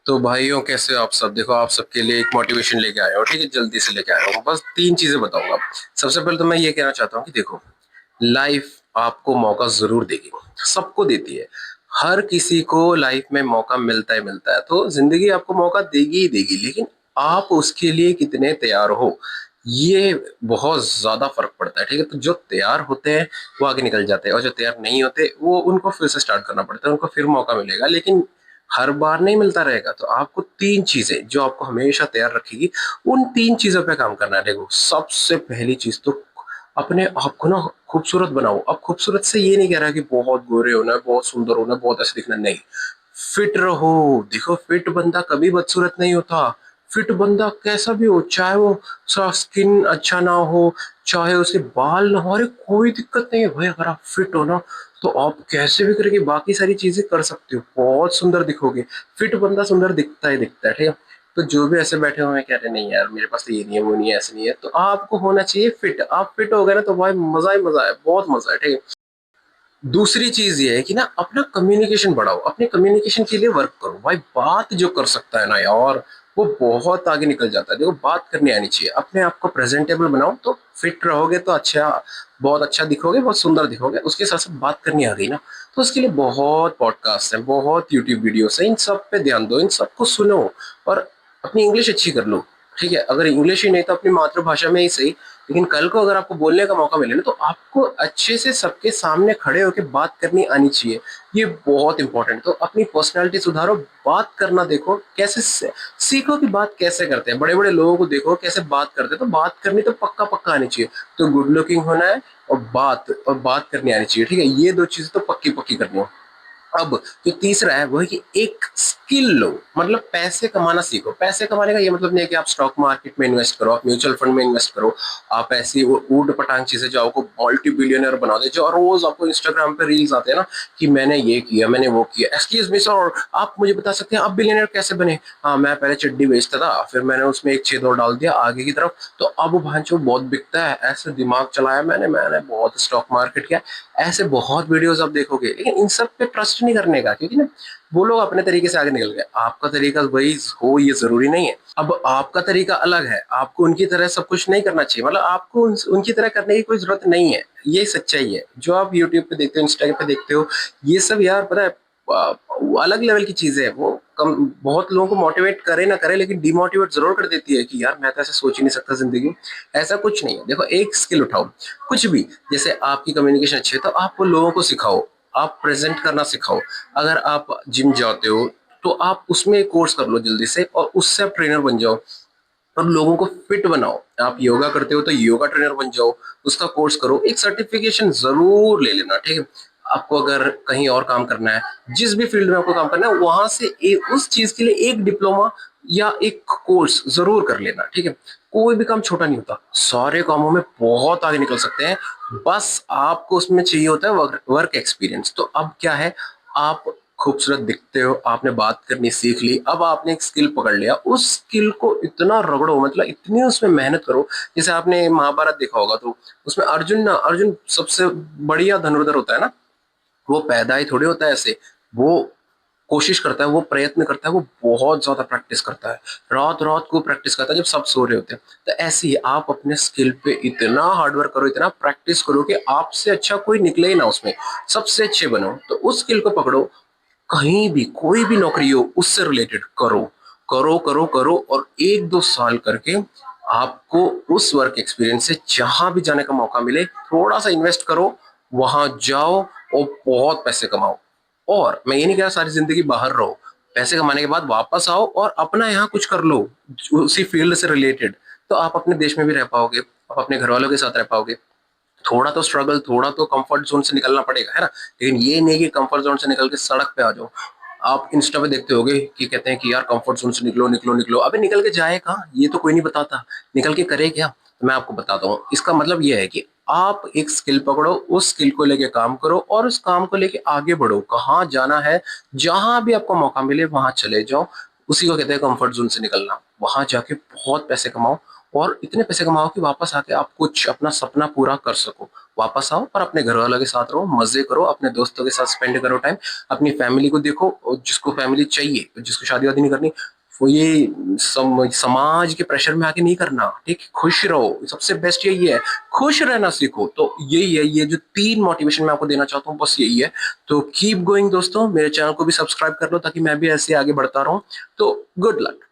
तो भाइयों, कैसे हो आप सब? देखो, आप सबके लिए एक मोटिवेशन लेके आया हूँ। ठीक है, जल्दी से लेके आया हूँ। बस तीन चीजें बताऊंगा। सबसे पहले तो मैं ये कहना चाहता हूँ कि देखो, लाइफ आपको मौका जरूर देगी, सबको देती है। हर किसी को लाइफ में मौका मिलता है, तो जिंदगी आपको मौका देगी ही देगी, लेकिन आप उसके लिए कितने तैयार हो, ये बहुत ज्यादा फर्क पड़ता है। ठीक है, तो जो तैयार होते हैं वो आगे निकल जाते हैं, और जो तैयार नहीं होते वो उनको फिर से स्टार्ट करना पड़ता है। उनको फिर मौका मिलेगा, लेकिन हर बार नहीं मिलता रहेगा। तो आपको तीन चीजें जो आपको हमेशा तैयार रखेगी, उन तीन चीजों पे काम करना है। देखो, सबसे पहली चीज तो अपने आप को ना खूबसूरत बनाओ। अब खूबसूरत से ये नहीं कह रहा कि बहुत गोरे होना है, बहुत सुंदर होना है, बहुत ऐसे दिखना, नहीं। फिट रहो। देखो, फिट बंदा कभी बदसूरत नहीं होता। फिट बंदा कैसा भी हो, चाहे वो उसका स्किन अच्छा ना हो, चाहे उसके बाल ना हो, अरे कोई दिक्कत नहीं है भाई। अगर आप फिट हो ना, तो आप कैसे भी करके बाकी सारी चीजें कर सकते हो, बहुत सुंदर दिखोगे। फिट बंदा सुंदर दिखता है, ठीक है। तो जो भी ऐसे बैठे हुए हैं, कह रहे नहीं यार मेरे पास तो ये नहीं है, वो नहीं है, ऐसे नहीं है, तो आपको होना चाहिए फिट। आप फिट हो गए ना, तो भाई मजा ही मजा है, बहुत मजा है, ठीक है। दूसरी चीज ये है कि ना, अपना कम्युनिकेशन बढ़ाओ। अपने कम्युनिकेशन के लिए वर्क करो भाई। बात जो कर सकता है ना यार, वो बहुत आगे निकल जाता है। देखो, बात करनी आनी चाहिए। अपने आप को प्रेजेंटेबल बनाओ, तो फिट रहोगे तो अच्छा, बहुत अच्छा दिखोगे, बहुत सुंदर दिखोगे। उसके साथ साथ बात करनी आ गई ना, तो उसके लिए बहुत पॉडकास्ट हैं, बहुत यूट्यूब वीडियोस हैं। इन सब पे ध्यान दो, इन सबको सुनो, और अपनी इंग्लिश अच्छी कर लो। ठीक है, अगर इंग्लिश ही नहीं तो अपनी मातृभाषा में ही सही, लेकिन कल को अगर आपको बोलने का मौका मिले ना, तो आपको अच्छे से सबके सामने खड़े होकर बात करनी आनी चाहिए। ये बहुत इंपॉर्टेंट। तो अपनी पर्सनालिटी सुधारो, बात करना देखो कैसे सीखो कि बात कैसे करते हैं। बड़े बड़े लोगों को देखो कैसे बात करते हैं, तो बात करनी तो पक्का पक्का आनी चाहिए। तो गुड लुकिंग होना है, और बात करनी आनी चाहिए। ठीक है, ये दो चीजें तो पक्की पक्की करनी हो। अब जो तीसरा है वो है कि एक स्किल लो, मतलब पैसे कमाना सीखो। पैसे कमाने का ये मतलब नहीं है कि आप स्टॉक मार्केट में इन्वेस्ट करो, आप म्यूचुअल फंड में इन्वेस्ट करो, आप ऐसी ऊट पटांग चीजें जो आपको मल्टी बिलियनर बना दे, जो रोज आपको इंस्टाग्राम पे रील्स आते हैं ना, कि मैंने ये किया, मैंने वो किया। एक्सक्यूज मी सर, आप मुझे बता सकते हैं आप बिलियनर कैसे बने? हाँ, मैं पहले चड्डी बेचता था, फिर मैंने उसमें एक छेद और डाल दिया आगे की तरफ, तो अब भांचो बहुत बिकता है। ऐसे दिमाग चलाया मैंने मैंने बहुत स्टॉक मार्केट किया। ऐसे बहुत वीडियोस आप देखोगे, लेकिन इन सब पे ट्रस्ट नहीं करने का, क्योंकि ना वो लोग अपने तरीके से आगे निकल गए। आपका तरीका वही हो, ये जरूरी नहीं है। अब आपका तरीका अलग है, आपको उनकी तरह सब कुछ नहीं करना चाहिए, मतलब आपको उनकी तरह करने की कोई जरूरत नहीं है। ये सच्चाई है। जो आप यूट्यूब पे देखते हो, इंस्टाग्राम पे देखते हो, ये सब यार पता है, अलग लेवल की चीजें है। वो कम बहुत लोगों को मोटिवेट करे ना करे, लेकिन डिमोटिवेट जरूर कर देती है कि यार मैं तो ऐसे सोच ही नहीं सकता जिंदगी में। ऐसा कुछ नहीं है। देखो, एक स्किल उठाओ, कुछ भी। जैसे आपकी कम्युनिकेशन अच्छी है, तो आप लोगों को सिखाओ, आप प्रेजेंट करना सिखाओ। अगर आप जिम जाते हो, तो आप उसमें कोर्स कर लो जल्दी से, और उससे आप ट्रेनर बन जाओ, और लोगों को फिट बनाओ। आप योगा करते हो तो योगा ट्रेनर बन जाओ, उसका कोर्स करो, एक सर्टिफिकेशन जरूर ले लेना। ठीक है, आपको अगर कहीं और काम करना है, जिस भी फील्ड में आपको काम करना है, वहां से उस चीज के लिए एक डिप्लोमा या एक कोर्स जरूर कर लेना। ठीक है, कोई भी काम छोटा नहीं होता, सारे कामों में बहुत आगे निकल सकते हैं। बस आपको उसमें चाहिए होता है वर्क एक्सपीरियंस। तो अब क्या है, आप खूबसूरत दिखते हो, आपने बात करनी सीख ली, अब आपने एक स्किल पकड़ लिया, उस स्किल को इतना रगड़ो, मतलब इतनी उसमें मेहनत करो। जैसे आपने महाभारत देखा होगा, तो उसमें अर्जुन सबसे बढ़िया धनुर्धर होता है ना। वो पैदा ही थोड़ी होता है ऐसे। वो कोशिश करता है, वो प्रयत्न करता है, वो बहुत ज्यादा प्रैक्टिस करता है, रात रात को प्रैक्टिस करता है जब सब सो रहे होते हैं। तो ऐसे ही आप अपने स्किल पे इतना हार्डवर्क करो, इतना प्रैक्टिस करो कि आपसे अच्छा कोई निकले ही ना उसमें, सबसे अच्छे बनो। तो उस स्किल को पकड़ो, कहीं भी कोई भी नौकरी हो उससे रिलेटेड करो, करो करो करो, और एक दो साल करके आपको उस वर्क एक्सपीरियंस से जहां भी जाने का मौका मिले, थोड़ा सा इन्वेस्ट करो, वहां जाओ, और बहुत पैसे कमाओ। और मैं ये नहीं कह रहा सारी जिंदगी बाहर रहो, पैसे कमाने के बाद वापस आओ और अपना यहाँ कुछ कर लो उसी फील्ड से रिलेटेड। तो आप अपने देश में भी रह पाओगे, आप अपने घर वालों के साथ रह पाओगे। थोड़ा तो स्ट्रगल, थोड़ा तो कंफर्ट जोन से निकलना पड़ेगा, है ना। लेकिन ये नहीं कि कंफर्ट जोन से निकल के सड़क पे आ जाओ। आप इंस्टा पे देखते होगे कि कहते हैं कि यार कंफर्ट जोन से निकलो निकलो निकलो, अबे निकल के जाए कहाँ, ये तो कोई नहीं बताता। निकल के करे क्या, तो मैं आपको बताता हूँ। इसका मतलब ये है कि आप एक स्किल पकड़ो, उस स्किल को लेके काम करो, और उस काम को लेके आगे बढ़ो। कहाँ जाना है, जहां भी आपको मौका मिले वहां चले जाओ। उसी को कहते हैं कंफर्ट जोन से निकलना। वहां जाके बहुत पैसे कमाओ, और इतने पैसे कमाओ कि वापस आके आप कुछ अपना सपना पूरा कर सको। वापस आओ और अपने घर वालों के साथ रहो, मजे करो, अपने दोस्तों के साथ स्पेंड करो टाइम, अपनी फैमिली को देखो, और जिसको फैमिली चाहिए, जिसको शादी वादी नहीं करनी, वो ये समाज के प्रेशर में आके नहीं करना, ठीक। खुश रहो, सबसे बेस्ट यही है, खुश रहना सीखो। तो यही है, ये जो 3 मोटिवेशन मैं आपको देना चाहता हूँ, बस यही है। तो कीप गोइंग दोस्तों, मेरे चैनल को भी सब्सक्राइब कर लो ताकि मैं भी ऐसे आगे बढ़ता रहूं। तो गुड लक।